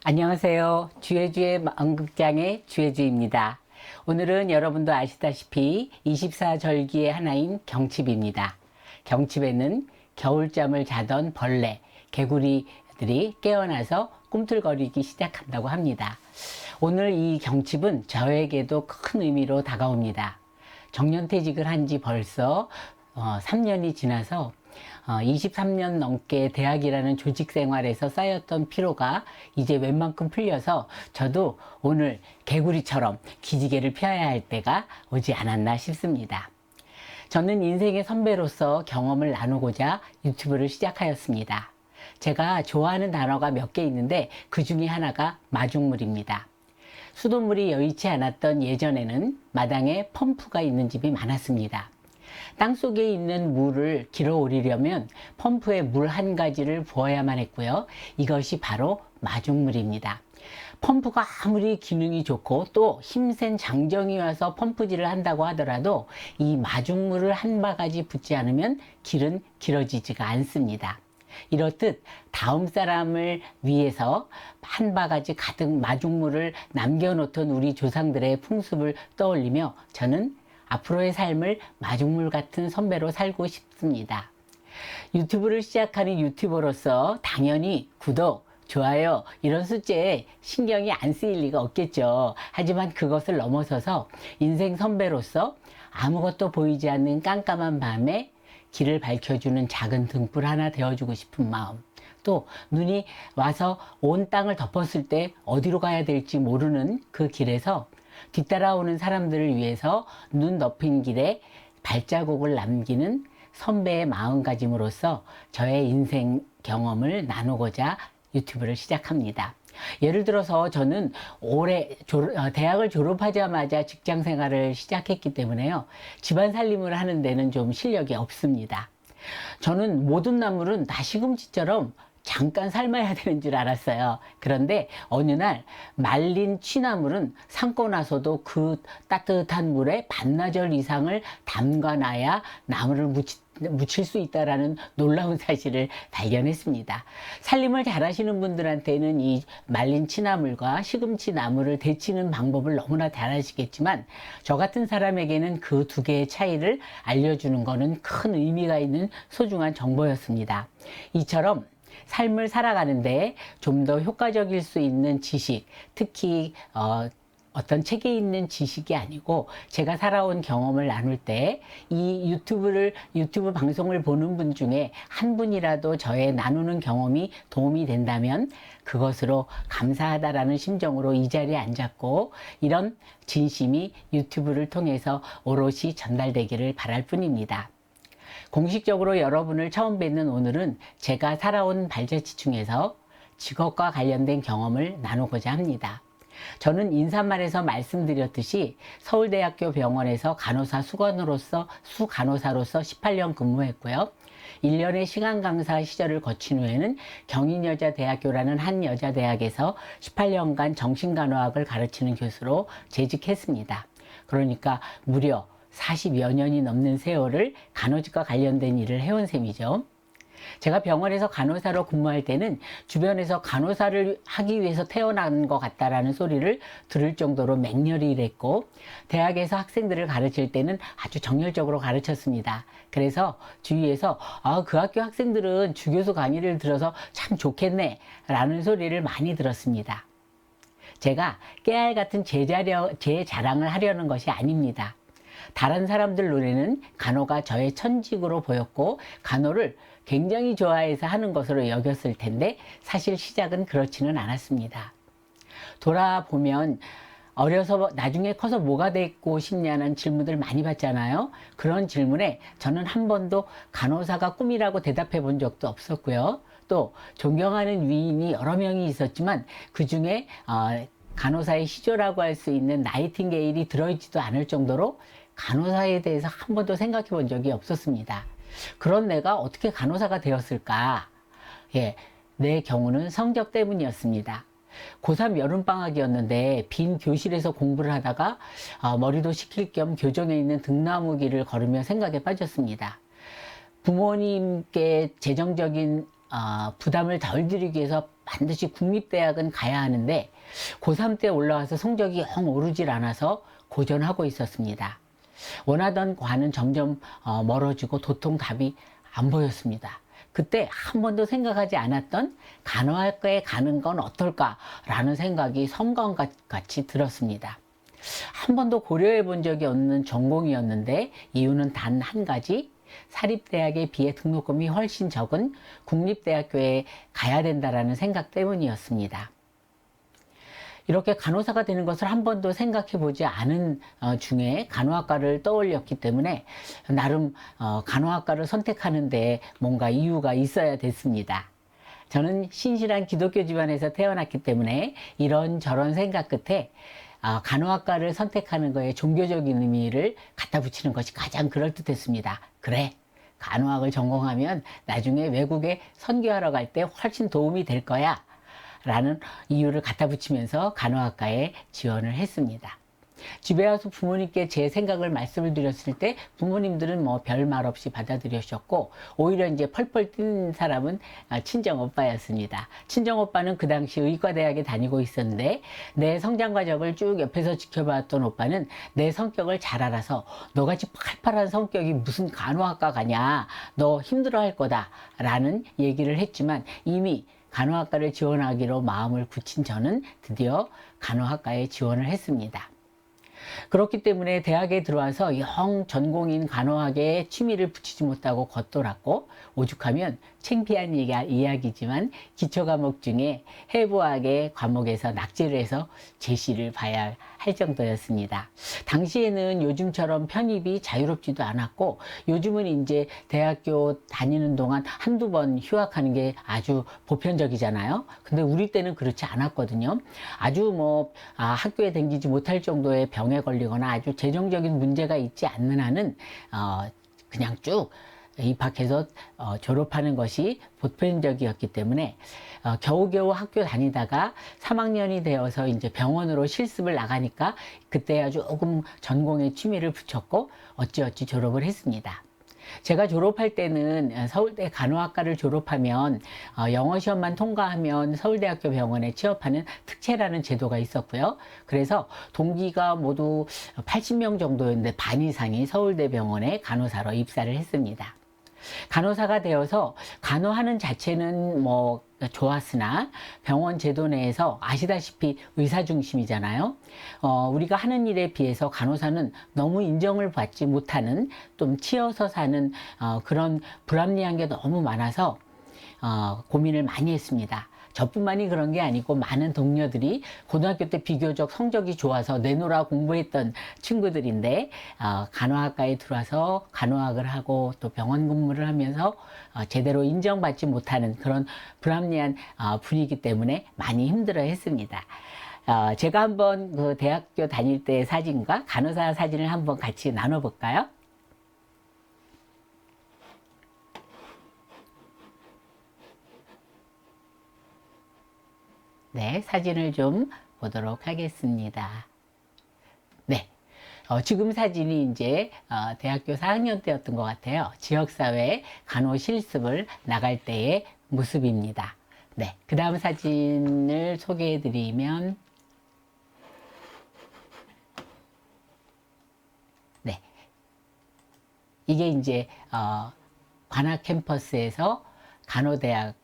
안녕하세요. 주혜주의 마음극장의 주혜주입니다. 오늘은 여러분도 아시다시피 24절기의 하나인 경칩입니다. 경칩에는 겨울잠을 자던 벌레, 개구리들이 깨어나서 꿈틀거리기 시작한다고 합니다. 오늘 이 경칩은 저에게도 큰 의미로 다가옵니다. 정년퇴직을 한 지 벌써 3년이 지나서 23년 넘게 대학이라는 조직 생활에서 쌓였던 피로가 이제 웬만큼 풀려서 저도 오늘 개구리처럼 기지개를 펴야 할 때가 오지 않았나 싶습니다. 저는 인생의 선배로서 경험을 나누고자 유튜브를 시작하였습니다. 제가 좋아하는 단어가 몇 개 있는데 그 중에 하나가 마중물입니다. 수돗물이 여의치 않았던 예전에는 마당에 펌프가 있는 집이 많았습니다. 땅속에 있는 물을 길어 오르려면 펌프에 물 한 가지를 부어야만 했고요. 이것이 바로 마중물입니다. 펌프가 아무리 기능이 좋고 또 힘센 장정이 와서 펌프질을 한다고 하더라도 이 마중물을 한 바가지 붓지 않으면 길은 길어지지가 않습니다. 이렇듯 다음 사람을 위해서 한 바가지 가득 마중물을 남겨놓던 우리 조상들의 풍습을 떠올리며 저는 앞으로의 삶을 마중물 같은 선배로 살고 싶습니다. 유튜브를 시작하는 유튜버로서 당연히 구독, 좋아요 이런 숫자에 신경이 안 쓰일 리가 없겠죠. 하지만 그것을 넘어서서 인생 선배로서 아무것도 보이지 않는 깜깜한 밤에 길을 밝혀주는 작은 등불 하나 되어주고 싶은 마음, 또 눈이 와서 온 땅을 덮었을 때 어디로 가야 될지 모르는 그 길에서 뒤따라오는 사람들을 위해서 눈 덮인 길에 발자국을 남기는 선배의 마음가짐으로써 저의 인생 경험을 나누고자 유튜브를 시작합니다. 예를 들어서 저는 올해 대학을 졸업하자마자 직장 생활을 시작했기 때문에요. 집안 살림을 하는 데는 좀 실력이 없습니다. 저는 모든 나물은 다 시금치처럼 잠깐 삶아야 되는 줄 알았어요. 그런데 어느 날 말린 취나물은 삶고 나서도 그 따뜻한 물에 반나절 이상을 담가놔야 나물을 무칠 수 있다라는 놀라운 사실을 발견했습니다. 살림을 잘하시는 분들한테는 이 말린 취나물과 시금치 나물을 데치는 방법을 너무나 잘 아시겠지만 저 같은 사람에게는 그 두 개의 차이를 알려주는 것은 큰 의미가 있는 소중한 정보였습니다. 이처럼 삶을 살아가는데 좀 더 효과적일 수 있는 지식, 특히 어떤 책에 있는 지식이 아니고 제가 살아온 경험을 나눌 때 이 유튜브 방송을 보는 분 중에 한 분이라도 저의 나누는 경험이 도움이 된다면 그것으로 감사하다라는 심정으로 이 자리에 앉았고, 이런 진심이 유튜브를 통해서 오롯이 전달되기를 바랄 뿐입니다. 공식적으로 여러분을 처음 뵙는 오늘은 제가 살아온 발자취 중에서 직업과 관련된 경험을 나누고자 합니다. 저는 인사말에서 말씀드렸듯이 서울대학교 병원에서 간호사 수간호사로서 18년 근무했고요. 1년의 시간 강사 시절을 거친 후에는 경인여자대학교라는 한 여자대학에서 18년간 정신간호학을 가르치는 교수로 재직했습니다. 그러니까 무려 40여 년이 넘는 세월을 간호직과 관련된 일을 해온 셈이죠. 제가 병원에서 간호사로 근무할 때는 주변에서 간호사를 하기 위해서 태어난 것 같다라는 소리를 들을 정도로 맹렬히 일했고, 대학에서 학생들을 가르칠 때는 아주 정열적으로 가르쳤습니다. 그래서 주위에서 그 학교 학생들은 주교수 강의를 들어서 참 좋겠네 라는 소리를 많이 들었습니다. 제가 깨알 같은 제 자랑을 하려는 것이 아닙니다. 다른 사람들 눈에는 간호가 저의 천직으로 보였고 간호를 굉장히 좋아해서 하는 것으로 여겼을 텐데 사실 시작은 그렇지는 않았습니다. 돌아보면 어려서 나중에 커서 뭐가 되고 싶냐는 질문들 많이 받잖아요. 그런 질문에 저는 한 번도 간호사가 꿈이라고 대답해 본 적도 없었고요. 또 존경하는 위인이 여러 명이 있었지만 그 중에 간호사의 시조라고 할 수 있는 나이팅게일이 들어있지도 않을 정도로 간호사에 대해서 한 번도 생각해 본 적이 없었습니다. 그런 내가 어떻게 간호사가 되었을까? 내 경우는 성적 때문이었습니다. 고3 여름방학이었는데 빈 교실에서 공부를 하다가 머리도 식힐 겸 교정에 있는 등나무길을 걸으며 생각에 빠졌습니다. 부모님께 재정적인 부담을 덜 드리기 위해서 반드시 국립대학은 가야 하는데 고3 때 올라와서 성적이 영 오르질 않아서 고전하고 있었습니다. 원하던 과는 점점 멀어지고 도통 답이 안 보였습니다. 그때 한 번도 생각하지 않았던 간호학과에 가는 건 어떨까라는 생각이 섬광같이 들었습니다. 한 번도 고려해 본 적이 없는 전공이었는데 이유는 단 한 가지, 사립대학에 비해 등록금이 훨씬 적은 국립대학교에 가야 된다라는 생각 때문이었습니다. 이렇게 간호사가 되는 것을 한 번도 생각해 보지 않은 중에 간호학과를 떠올렸기 때문에 나름 간호학과를 선택하는데 뭔가 이유가 있어야 됐습니다. 저는 신실한 기독교 집안에서 태어났기 때문에 이런저런 생각 끝에 간호학과를 선택하는 거에 종교적인 의미를 갖다 붙이는 것이 가장 그럴듯했습니다. 그래, 간호학을 전공하면 나중에 외국에 선교하러 갈 때 훨씬 도움이 될 거야 라는 이유를 갖다 붙이면서 간호학과에 지원을 했습니다. 집에 와서 부모님께 제 생각을 말씀을 드렸을 때 부모님들은 뭐 별 말 없이 받아들여주셨고, 오히려 이제 펄펄 뛴 사람은 친정 오빠였습니다. 친정 오빠는 그 당시 의과대학에 다니고 있었는데 내 성장 과정을 쭉 옆에서 지켜봤던 오빠는 내 성격을 잘 알아서 너같이 팔팔한 성격이 무슨 간호학과 가냐, 너 힘들어할 거다 라는 얘기를 했지만 이미 간호학과를 지원하기로 마음을 굳힌 저는 드디어 간호학과에 지원을 했습니다. 그렇기 때문에 대학에 들어와서 영 전공인 간호학에 취미를 붙이지 못하고 겉돌았고, 오죽하면 창피한 이야기지만 기초과목 중에 해부학의 과목에서 낙제를 해서 제시를 봐야 할 정도였습니다. 당시에는 요즘처럼 편입이 자유롭지도 않았고, 요즘은 이제 대학교 다니는 동안 한두 번 휴학하는 게 아주 보편적이잖아요. 근데 우리 때는 그렇지 않았거든요. 아주 학교에 다니지 못할 정도의 병에 걸리거나 아주 재정적인 문제가 있지 않는 한은 그냥 쭉 입학해서 졸업하는 것이 보편적이었기 때문에 겨우겨우 학교 다니다가 3학년이 되어서 이제 병원으로 실습을 나가니까 그때 아주 조금 전공에 취미를 붙였고 어찌어찌 졸업을 했습니다. 제가 졸업할 때는 서울대 간호학과를 졸업하면 영어 시험만 통과하면 서울대학교 병원에 취업하는 특채라는 제도가 있었고요. 그래서 동기가 모두 80명 정도였는데 반 이상이 서울대 병원에 간호사로 입사를 했습니다. 간호사가 되어서 간호하는 자체는 좋았으나 병원 제도 내에서 아시다시피 의사 중심이잖아요. 우리가 하는 일에 비해서 간호사는 너무 인정을 받지 못하는, 좀 치여서 사는 그런 불합리한 게 너무 많아서 고민을 많이 했습니다. 저뿐만이 그런 게 아니고 많은 동료들이 고등학교 때 비교적 성적이 좋아서 내노라 공부했던 친구들인데 간호학과에 들어와서 간호학을 하고 또 병원 근무를 하면서 제대로 인정받지 못하는 그런 불합리한 분위기 때문에 많이 힘들어 했습니다. 제가 한번 그 대학교 다닐 때 사진과 간호사 사진을 한번 같이 나눠볼까요? 네, 사진을 좀 보도록 하겠습니다. 네. 지금 사진이 이제 대학교 4학년 때였던 것 같아요. 지역사회 간호 실습을 나갈 때의 모습입니다. 네. 그 다음 사진을 소개해 드리면, 네. 이게 이제 관악 캠퍼스에서 간호대학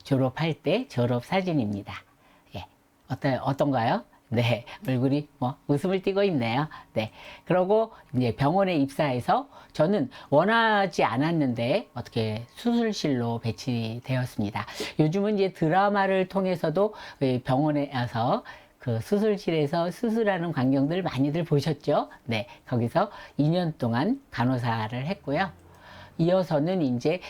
졸업할 때 졸업 사진입니다. 예. 어떤가요? 네. 얼굴이 웃음을 띠고 있네요. 네. 그러고 이제 병원에 입사해서 저는 원하지 않았는데 어떻게 수술실로 배치되었습니다. 요즘은 이제 드라마를 통해서도 병원에 와서 그 수술실에서 수술하는 광경들 많이들 보셨죠? 네. 거기서 2년 동안 간호사를 했고요. 이어서는 이제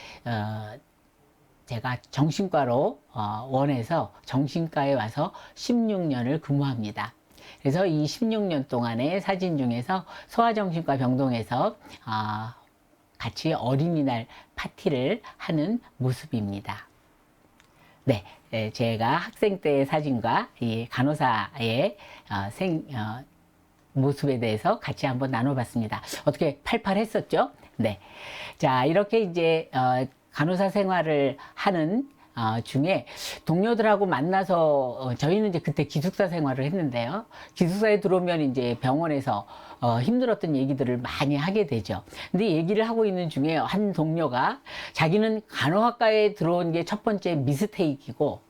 제가 정신과로 원해서 정신과에 와서 16년을 근무합니다. 그래서 이 16년 동안의 사진 중에서 소아정신과 병동에서 같이 어린이날 파티를 하는 모습입니다. 네, 제가 학생 때의 사진과 이 간호사의 모습에 대해서 같이 한번 나눠봤습니다. 어떻게 팔팔했었죠? 네. 자, 이렇게 이제 간호사 생활을 하는 중에 동료들하고 만나서 저희는 이제 그때 기숙사 생활을 했는데요. 기숙사에 들어오면 이제 병원에서 힘들었던 얘기들을 많이 하게 되죠. 근데 얘기를 하고 있는 중에 한 동료가 자기는 간호학과에 들어온 게 첫 번째 미스테이크이고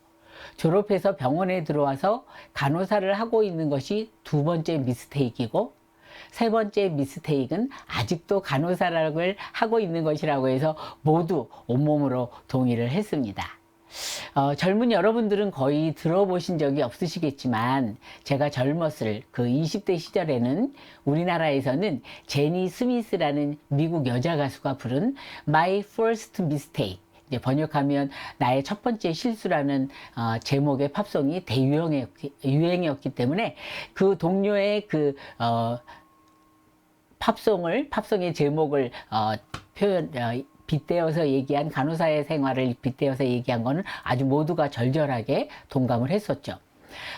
졸업해서 병원에 들어와서 간호사를 하고 있는 것이 두 번째 미스테이크이고 세 번째 미스테이크는 아직도 간호사를 하고 있는 것이라고 해서 모두 온몸으로 동의를 했습니다. 젊은 여러분들은 거의 들어보신 적이 없으시겠지만 제가 젊었을 그 20대 시절에는 우리나라에서는 제니 스미스라는 미국 여자 가수가 부른 My First Mistake, 이제 번역하면 나의 첫 번째 실수라는 제목의 팝송이 대유행이었기 때문에 그 동료의 그 팝송의 제목을 빗대어서 얘기한 간호사의 생활을 빗대어서 얘기한 거는 아주 모두가 절절하게 동감을 했었죠.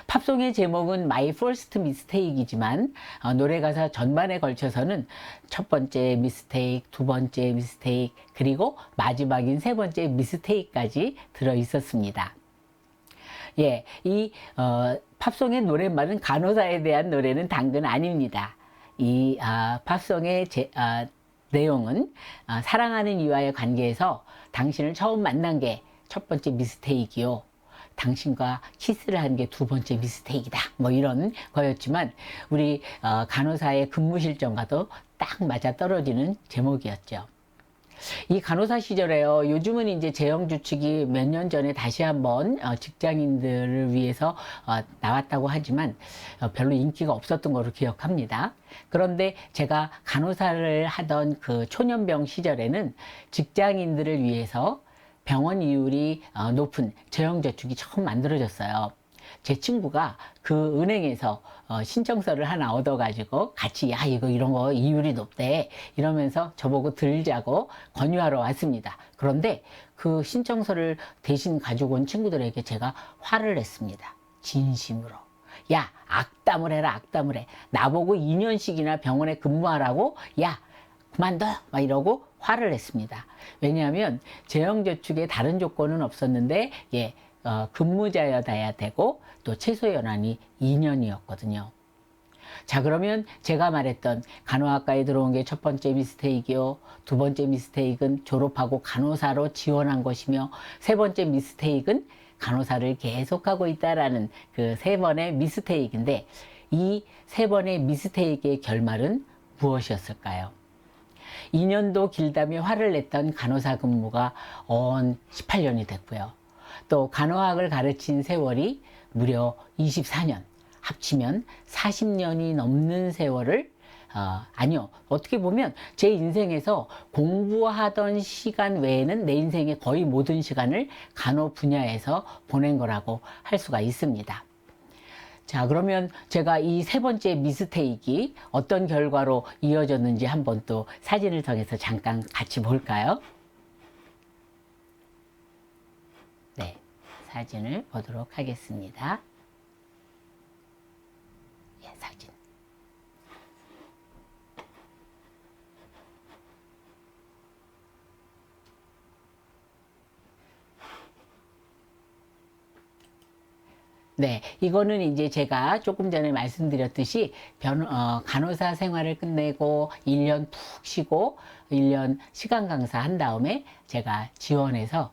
팝송의 제목은 My First Mistake이지만 노래 가사 전반에 걸쳐서는 첫 번째 미스테이크, 두 번째 미스테이크, 그리고 마지막인 세 번째 미스테이크까지 들어 있었습니다. 예, 이 팝송의 노랫말은 간호사에 대한 노래는 당근 아닙니다. 이 팝송의 내용은 사랑하는 이와의 관계에서 당신을 처음 만난 게 첫 번째 미스테이크요, 당신과 키스를 한 게 두 번째 미스테이크다, 뭐 이런 거였지만 우리 간호사의 근무 실정과도 딱 맞아 떨어지는 제목이었죠. 이 간호사 시절에요, 요즘은 이제 재정주축이 몇 년 전에 다시 한번 직장인들을 위해서 나왔다고 하지만 별로 인기가 없었던 걸로 기억합니다. 그런데 제가 간호사를 하던 그 초년병 시절에는 직장인들을 위해서 병원 이율이 높은 재정저축이 처음 만들어졌어요. 제 친구가 그 은행에서 신청서를 하나 얻어가지고 같이 야 이거 이런 거 이율이 높대 이러면서 저보고 들자고 권유하러 왔습니다. 그런데 그 신청서를 대신 가지고 온 친구들에게 제가 화를 냈습니다. 진심으로. 야, 악담을 해라, 악담을 해. 나보고 2년씩이나 병원에 근무하라고? 야, 그만둬! 막 이러고 화를 냈습니다. 왜냐하면 재정저축에 다른 조건은 없었는데 근무자여야 되고 또 최소 연한이 2년이었거든요. 자, 그러면 제가 말했던 간호학과에 들어온 게 첫 번째 미스테이크요, 두 번째 미스테이크는 졸업하고 간호사로 지원한 것이며 세 번째 미스테이크는 간호사를 계속하고 있다라는 그 세 번의 미스테이크인데 이 세 번의 미스테이크의 결말은 무엇이었을까요? 2년도 길다며 화를 냈던 간호사 근무가 언 18년이 됐고요. 또 간호학을 가르친 세월이 무려 24년, 합치면 40년이 넘는 세월을 아니요, 어떻게 보면 제 인생에서 공부하던 시간 외에는 내 인생의 거의 모든 시간을 간호 분야에서 보낸 거라고 할 수가 있습니다. 자, 그러면 제가 이 세 번째 미스테이크 어떤 결과로 이어졌는지 한번 또 사진을 통해서 잠깐 같이 볼까요? 네, 사진을 보도록 하겠습니다. 예, 사진. 네, 이거는 이제 제가 조금 전에 말씀드렸듯이 간호사 생활을 끝내고 1년 푹 쉬고 1년 시간 강사 한 다음에 제가 지원해서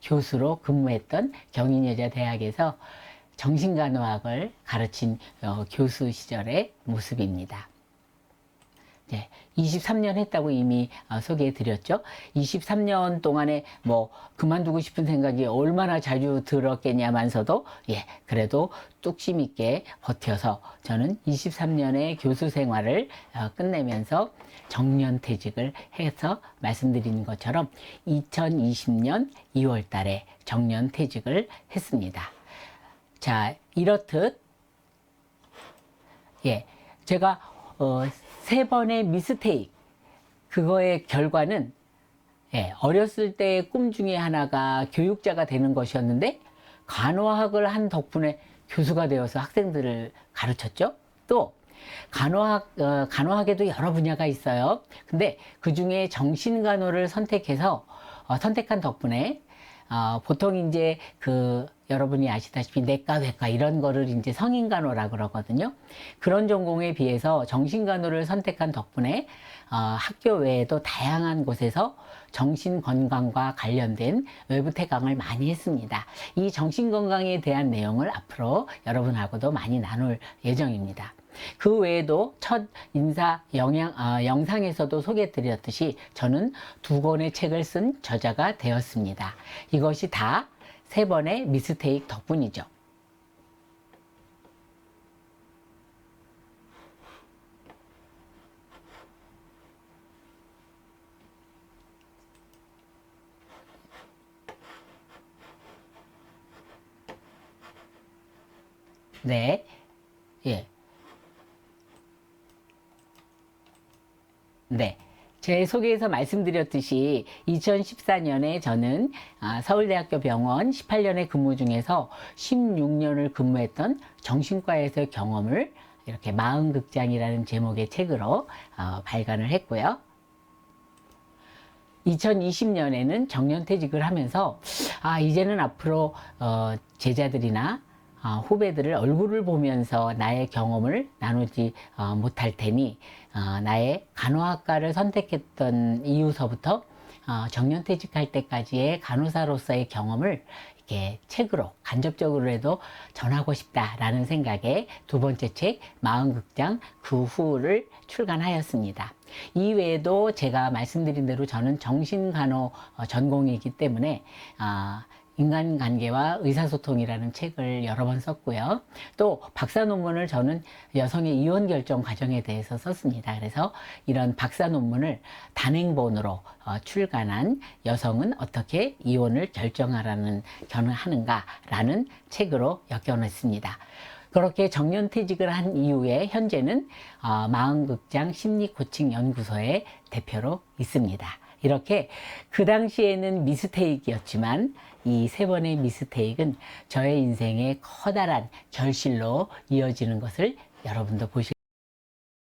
교수로 근무했던 경인여자대학에서 정신간호학을 가르친 교수 시절의 모습입니다. 네, 23년 했다고 이미 소개해 드렸죠. 23년 동안에 뭐 그만두고 싶은 생각이 얼마나 자주 들었겠냐면서도 그래도 뚝심 있게 버텨서 저는 23년의 교수 생활을 끝내면서 정년퇴직을 해서 말씀드린 것처럼 2020년 2월 달에 정년퇴직을 했습니다. 자, 이렇듯 제가 세 번의 미스테이크, 그거의 결과는 어렸을 때의 꿈 중에 하나가 교육자가 되는 것이었는데 간호학을 한 덕분에 교수가 되어서 학생들을 가르쳤죠. 또 간호학에도 여러 분야가 있어요. 근데 그 중에 정신간호를 선택한 덕분에 보통 이제 여러분이 아시다시피 내과, 외과 이런 거를 이제 성인간호라 그러거든요. 그런 전공에 비해서 정신간호를 선택한 덕분에 학교 외에도 다양한 곳에서 정신건강과 관련된 외부 퇴강을 많이 했습니다. 이 정신건강에 대한 내용을 앞으로 여러분하고도 많이 나눌 예정입니다. 그 외에도 첫 인사 영상에서도 소개해 드렸듯이 저는 2권의 책을 쓴 저자가 되었습니다. 이것이 다 3번의 미스테이크 덕분이죠. 네, 예, 네. 제 소개에서 말씀드렸듯이 2014년에 저는 서울대학교 병원 18년의 근무 중에서 16년을 근무했던 정신과에서의 경험을 이렇게 마흔극장이라는 제목의 책으로 발간을 했고요. 2020년에는 정년퇴직을 하면서 이제는 앞으로 제자들이나 후배들을 얼굴을 보면서 나의 경험을 나누지 못할 테니 나의 간호학과를 선택했던 이후서부터 정년퇴직할 때까지의 간호사로서의 경험을 이렇게 책으로 간접적으로라도 전하고 싶다라는 생각에 2번째 책 마흔극장 그 후를 출간하였습니다. 이외에도 제가 말씀드린 대로 저는 정신간호 전공이기 때문에 인간관계와 의사소통이라는 책을 여러 번 썼고요. 또 박사 논문을 저는 여성의 이혼 결정 과정에 대해서 썼습니다. 그래서 이런 박사 논문을 단행본으로 출간한 여성은 어떻게 이혼을 결정하는가라는 책으로 엮여냈습니다. 그렇게 정년퇴직을 한 이후에 현재는 마흔극장 심리코칭연구소의 대표로 있습니다. 이렇게 그 당시에는 미스테이크였지만 이 3번의 미스테이크는 저의 인생의 커다란 결실로 이어지는 것을 여러분도 보실